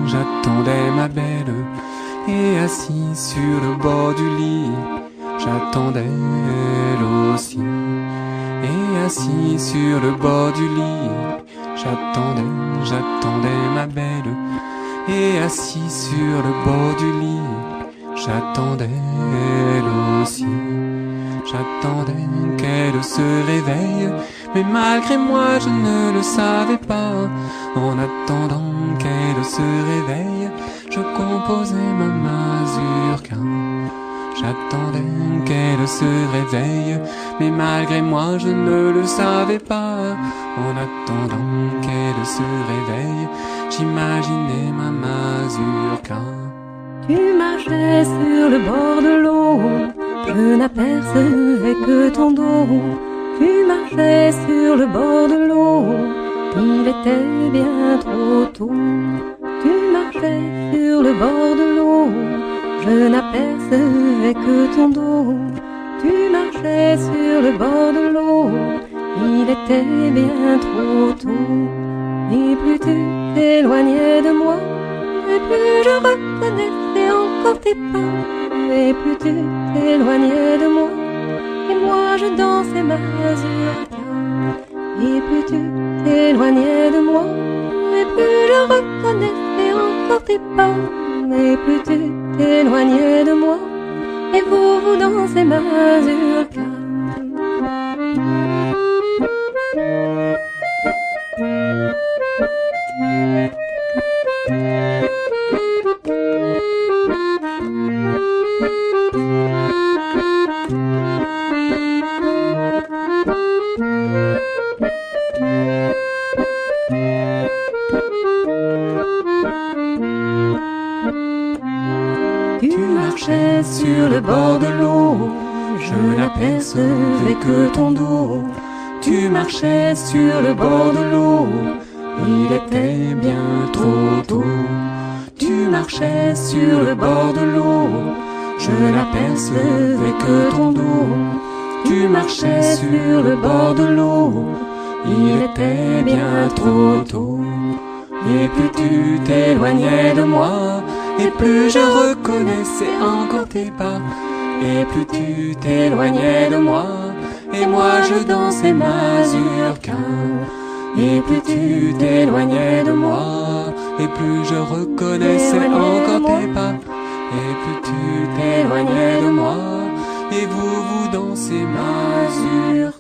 J'attendais ma belle, et assis sur le bord du lit, j'attendais elle aussi. Et assis sur le bord du lit, j'attendais ma belle, et assis sur le bord du lit, j'attendais elle aussi. J'attendais qu'elle se réveille, mais malgré moi je ne le savais pas. En attendant qu'elle se réveille, je composais ma mazurka. J'attendais qu'elle se réveille, mais malgré moi je ne le savais pas. En attendant qu'elle se réveille, j'imaginais ma mazurka. Tu marchais sur le bord de l'eau, je n'apercevais que ton dos. Tu marchais sur le bord de l'eau, il était bien trop tôt. Tu marchais sur le bord de l'eau, je n'apercevais que ton dos. Tu marchais sur le bord de l'eau, il était bien trop tôt. Et plus tu t'éloignais de moi, et plus je reconnaissais encore tes pas. Et plus tu t'éloignais de moi, et moi je dansais ma mazurka. Et plus tu t'éloignais de moi, et plus je reconnaissais encore tes pas. Et plus tu t'éloignais de moi, et vous dansez ma mazurka. Tu marchais sur le bord de l'eau, je n'apercevais que ton dos. Tu marchais sur le bord de l'eau, il était bien trop tôt. Tu marchais sur le bord de l'eau, je n'apercevais que ton dos. Tu marchais sur le bord de l'eau, il était bien trop tôt. Et plus tu t'éloignais de moi, et plus je reconnaissais encore tes pas. Et plus tu t'éloignais de moi, et moi je dansais mazurka. Et plus tu t'éloignais de moi, et plus je reconnaissais encore tes pas. Et plus tu t'éloignais de moi, et vous dansez mazurka.